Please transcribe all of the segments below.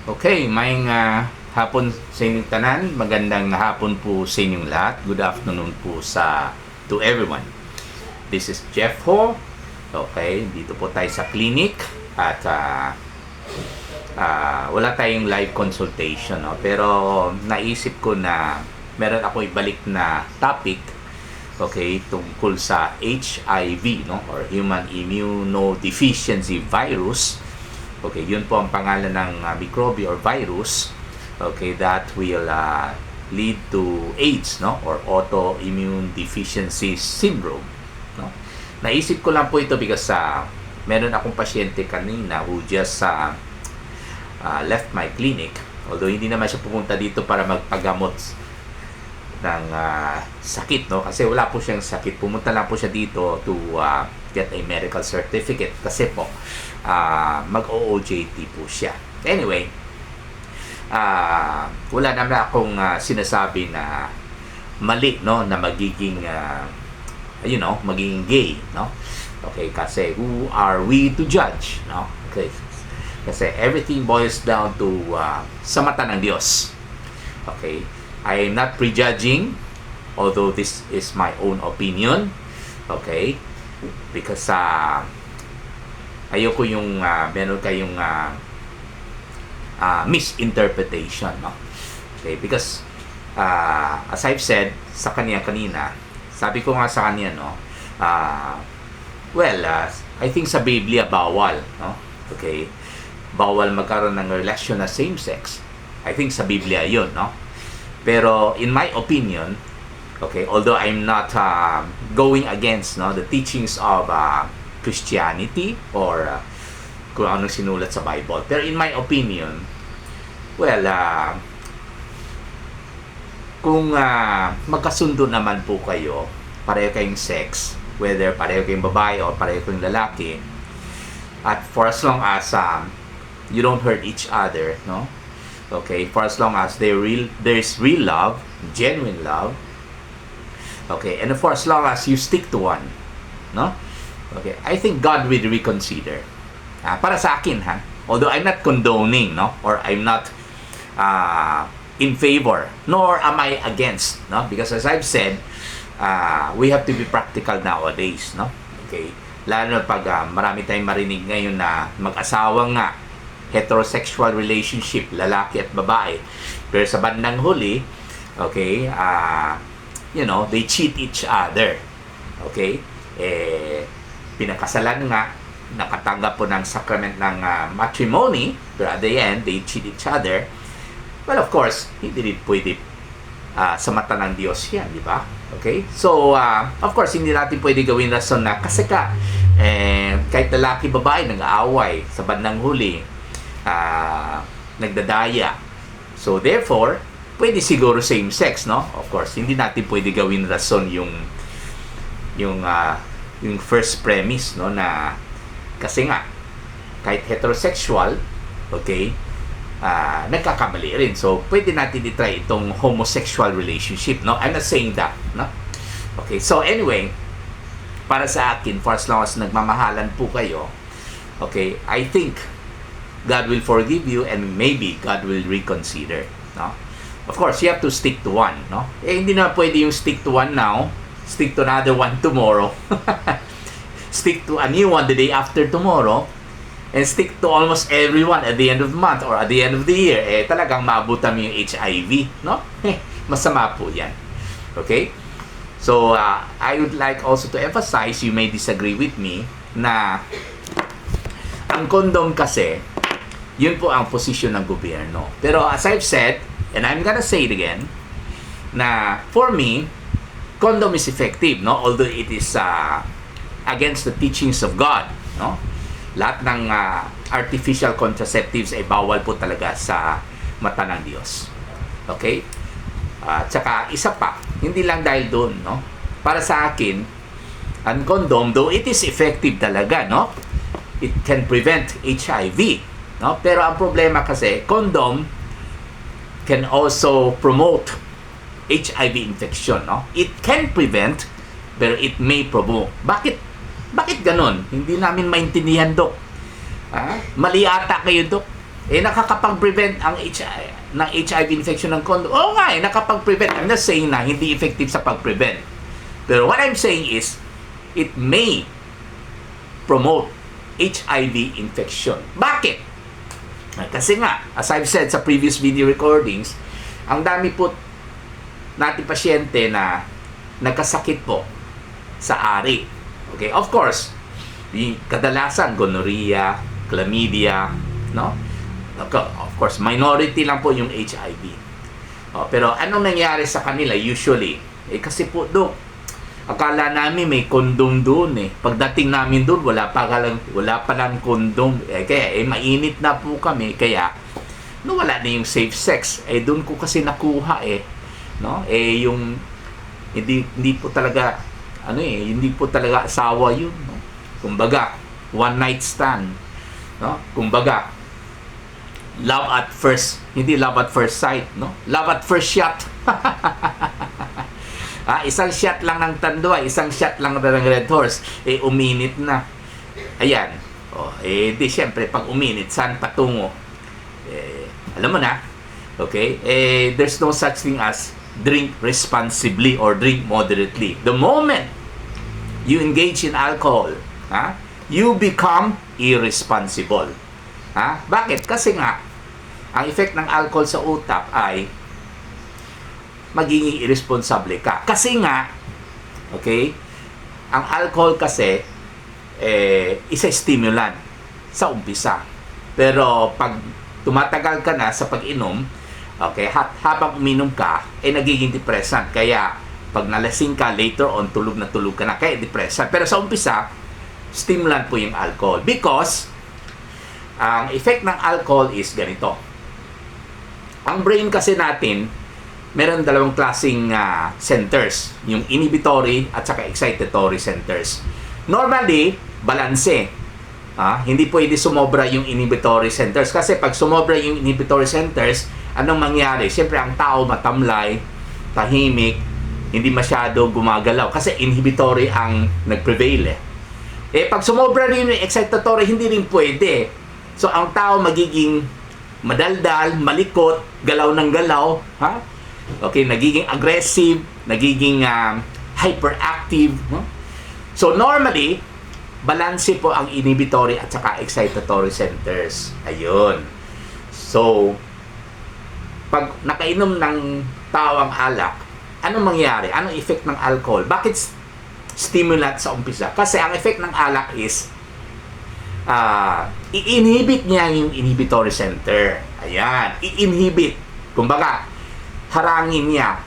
Okay, may hapon sa inyong tanan. Magandang hapon po sa inyong lahat. Good afternoon po to everyone. This is Jeff Ho. Okay, dito po tayo sa clinic at wala tayong live consultation, no? Pero naisip ko na meron ako ibalik na topic, okay, tungkol sa HIV, no, or Human Immunodeficiency Virus. Okay, yun po ang pangalan ng microbe or virus, okay, that will lead to AIDS, no, or autoimmune deficiency syndrome, no. Naisip ko lang po ito because meron akong pasyente kanina who just left my clinic, although hindi naman siya pumunta dito para magpagamot ng sakit, no, kasi wala po siyang sakit. Pumunta lang po siya dito to get a medical certificate kasi po mag-OJT po siya. Anyway, wala naman akong sinasabi na mali, no, na magiging magiging gay, no. Okay, kasi who are we to judge, no? Okay, kasi everything boils down to sa mata ng Diyos. Okay, I am not prejudging, although this is my own opinion. Okay, because ayoko yung meron kayong misinterpretation, no? Okay, because as I've said sa kanya kanina, sabi ko nga sa kanya, no, I think sa Biblia bawal, no? Okay, bawal magkaroon ng relasyon na same sex. I think sa Biblia yun, no? Pero in my opinion, okay, although I'm not going against, no, the teachings of Christianity or kung anong sinulat sa Bible, pero in my opinion, kung magkasundo naman po kayo, pareho kayong sex, whether pareho kayong babae or pareho kayong lalaki, at for as long as you don't hurt each other, no? Okay, for as long as there's real love, genuine love, okay, and for as long as you stick to one, no? Okay, I think God will reconsider. Para sa akin, although I'm not condoning, no, or I'm not in favor, nor am I against, no, because as I've said, we have to be practical nowadays, no. Okay, lalo na pag marami tayong marinig ngayon na mag-asawa nga, heterosexual relationship, lalaki at babae, pero sa bandang huli, okay, they cheat each other. Okay, pinakasalan nga, nakatanggap po ng sacrament ng matrimony, pero at the end, they cheat each other. Well, of course, hindi rin pwede sa mata ng Diyos yan, di ba? Okay? So, of course, hindi natin pwede gawin rason na kasi kahit lalaki, babae, nag-aaway sa bandang huli, nagdadaya. So, therefore, pwede siguro same sex, no? Of course, hindi natin pwede gawin rason yung first premise, no, na kasi nga kahit heterosexual, okay, nagkakamali rin. So pwede natin i-try itong homosexual relationship, no? I'm not saying that, no? Okay, so anyway, para sa akin, for as long as nagmamahalan po kayo, okay, I think God will forgive you and maybe God will reconsider, no? Of course, you have to stick to one, no? Hindi na pwede yung stick to one now, stick to another one tomorrow, stick to a new one the day after tomorrow, and stick to almost everyone at the end of the month or at the end of the year. Talagang maabutan mo yung HIV, no? Masama po yan. Okay? So, I would like also to emphasize, you may disagree with me, na ang condom kasi, yun po ang posisyon ng gobyerno. Pero as I've said, and I'm gonna say it again, na for me, condom is effective, no? Although it is against the teachings of God, no? Lahat ng artificial contraceptives ay bawal po talaga sa mata ng Diyos. Okay? Tsaka isa pa, hindi lang dahil doon, no? Para sa akin, ang condom, though it is effective talaga, no? It can prevent HIV, no? Pero ang problema kasi, condom can also promote HIV infection, no? It can prevent, pero it may promote. Bakit ganon? Hindi namin maintindihan, Dok. Mali ata kayo, Dok. nakakapag-prevent ang ng HIV infection ng condom. Oo nga, nakapag-prevent. I'm not saying na hindi effective sa pag-prevent. Pero what I'm saying is, it may promote HIV infection. Bakit? Kasi nga, as I've said sa previous video recordings, ang dami po natin pasyente na nagkasakit po sa ari. Okay, of course, kadalasan gonorrhea, chlamydia, no? Of course, minority lang po yung HIV. Pero anong nangyari sa kanila usually? Kasi po, Dok, akala namin may kondom doon eh. Pagdating namin doon, wala pa lang kondom. Kaya mainit na po kami. Kaya wala na yung safe sex. Doon ko kasi nakuha no? Yung hindi po talaga hindi po talaga asawa yun, no? Kumbaga, one night stand, no? Kumbaga, hindi love at first sight, no? Love at first shot. Isang shot lang ng tanduay, isang shot lang ng red horse, uminit na. Ayan. Di syempre, pag uminit, saan patungo? Alam mo na. Okay? There's no such thing as drink responsibly or drink moderately. The moment you engage in alcohol, you become irresponsible. Bakit? Kasi nga, ang effect ng alcohol sa utak ay magiging irresponsible ka. Kasi nga, okay, ang alcohol kasi, isa stimulant sa umpisa. Pero pag tumatagal ka na sa pag-inom, okay, habang uminom ka, nagiging depressant. Kaya, pag nalasing ka, later on, tulog na tulog ka na. Kaya depressant. Pero sa umpisa, stimulant po yung alcohol. Because, ang effect ng alcohol is ganito. Ang brain kasi natin, meron dalawang klaseng centers. Yung inhibitory at saka excitatory centers. Normally, balanse. Hindi pwede sumobra yung inhibitory centers. Kasi pag sumobra yung inhibitory centers, anong mangyari? Siyempre, ang tao matamlay, tahimik, hindi masyado gumagalaw. Kasi inhibitory ang nag-prevail pag sumobra rin yung excitatory, hindi rin pwede. So, ang tao magiging madaldal, malikot, galaw ng galaw, okay, nagiging aggressive, nagiging hyperactive. So, normally, balanse po ang inhibitory at saka excitatory centers. Ayun. So, pag nakainom ng tao ang alak, anong mangyari? Anong effect ng alcohol? Bakit stimulant sa umpisa? Kasi ang effect ng alak is i-inhibit niya yung inhibitory center. Ayan. I-inhibit. Kumbaga, harangin niya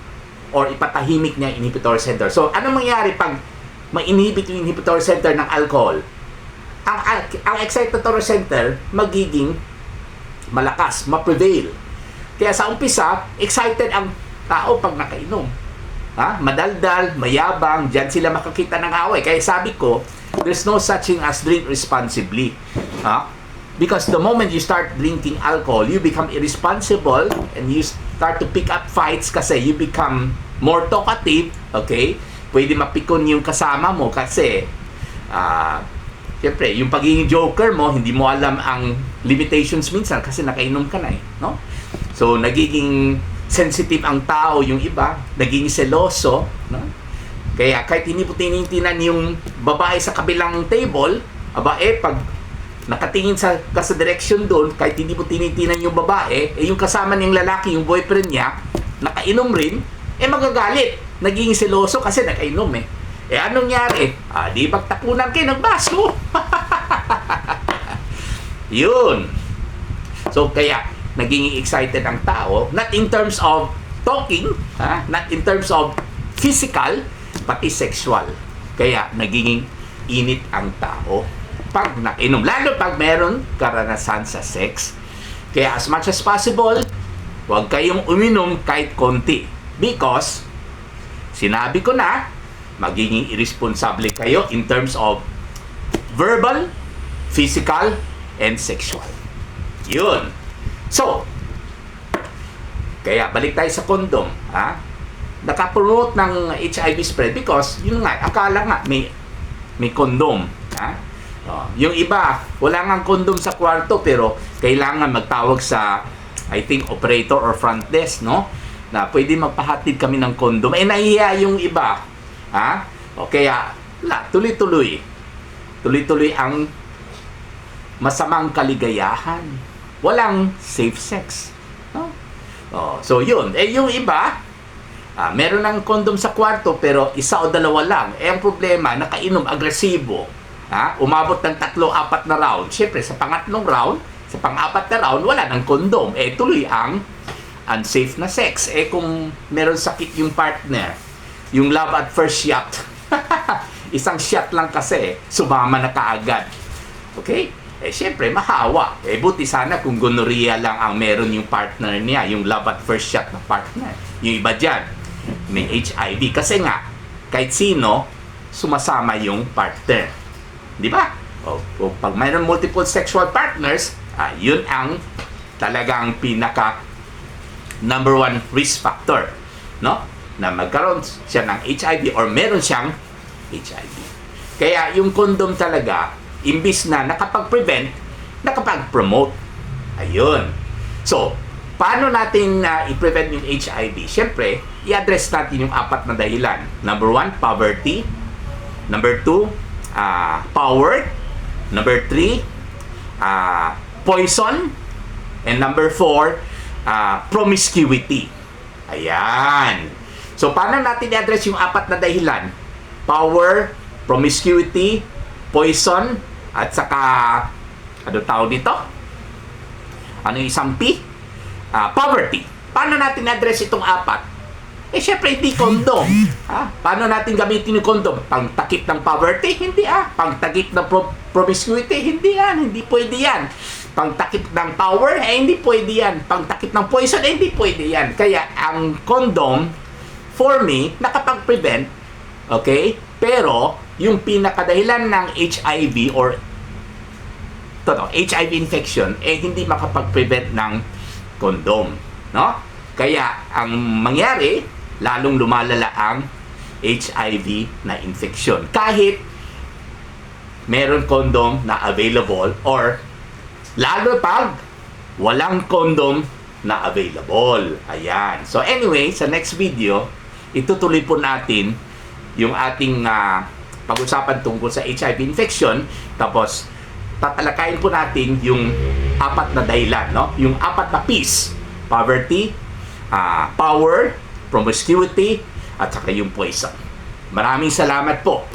or ipatahimik niya yung inhibitory center. So, anong mangyari pag ma-inhibit yung inhibitory center ng alcohol? Ang excitatory center magiging malakas, ma-prevail. Kaya sa umpisa, excited ang tao pag nakainom. Madaldal, mayabang, dyan sila makakita ng away. Kaya sabi ko, there's no such thing as drink responsibly. Because the moment you start drinking alcohol, you become irresponsible and you start to pick up fights kasi you become more talkative, okay? Pwede mapikon yung kasama mo kasi siyempre, yung pagiging joker mo, hindi mo alam ang limitations minsan kasi nakainom ka na no? So, nagiging sensitive ang tao, yung iba, naging seloso, no? Kaya kahit hindi po tinitinan yung babae sa kabilang table, pag nakatingin ka sa direction doon, kahit hindi mo tinitinan yung babae, yung kasama niyang lalaki, yung boyfriend niya, nakainom rin, magagalit. Naging seloso kasi nakainom anong nangyari? Di pagtapunan kayo ng baso. Yun. So, kaya, naging excited ang tao, not in terms of talking, not in terms of physical, pati sexual. Kaya, naging init ang tao pag nakainom. Lalo pag meron karanasan sa sex. Kaya, as much as possible, huwag kayong uminom kahit konti. Because, sinabi ko na, magiging irresponsible kayo in terms of verbal, physical, and sexual. Yun. So, kaya balik tayo sa condom. Nakapromote ng HIV spread because, yun nga, akala nga may condom. Yung iba, wala ngang kondom sa kwarto pero kailangan magtawag sa, I think, operator or front desk, no? Na pwede magpahatid kami ng kondom. Nahihiya yung iba. Ha? O kaya, tuloy-tuloy. Tuloy-tuloy ang masamang kaligayahan. Walang safe sex. No? So, yun. Yung iba, meron ng kondom sa kwarto pero isa o dalawa lang. Ang problema, nakainom, agresibo. Umabot ng 3-4 na round. Siyempre, sa pangatlong round, sa pang-apat na round, wala ng kondom. Tuloy ang unsafe na sex. Kung meron sakit yung partner, yung love at first shot, isang shot lang kasi, sumama na kaagad. Okay? Siyempre, mahawa. Buti sana kung gonorrhea lang ang meron yung partner niya, yung love at first shot na partner. Yung iba dyan, may HIV. Kasi nga, kahit sino, sumasama yung partner. Di ba? Pag mayroon multiple sexual partners, yun ang talagang pinaka number 1 risk factor, no? Na magkaroon siya ng HIV or meron siyang HIV. Kaya yung condom talaga, imbis na nakapag-prevent, nakapag-promote. Ayun. So, paano natin i-prevent yung HIV? Siyempre, i-address natin yung 4 na dahilan. Number 1, poverty. Number 2, power. Number 3, poison. And number 4, promiscuity. Ayan. So, paano natin i-address yung 4 na dahilan? Power, promiscuity, poison, at saka, ano tawag dito? Ano yung isang P? Poverty. Paano natin i-address itong 4? Syempre, hindi kondom. Paano natin gamitin yung kondom? Pangtakip ng poverty? Hindi Pangtakip ng promiscuity? Hindi yan. Hindi pwede yan. Pangtakip ng power? Hindi pwede yan. Pangtakip ng poison? Hindi pwede yan. Kaya, ang condom, for me, nakapag-prevent, okay? Pero, yung pinakadahilan ng HIV or HIV infection, hindi makapag-prevent ng condom. No? Kaya, ang mangyari, lalong lumalala ang HIV na infection. Kahit meron condom na available or lalo pag walang condom na available. Ayan. So anyway, sa next video, itutuloy po natin yung ating pag-usapan tungkol sa HIV infection. Tapos, tatalakayin po natin yung 4 na dahilan, no? Yung 4 na P's. Poverty, power, promiscuity, at saka yung poison. Maraming salamat po.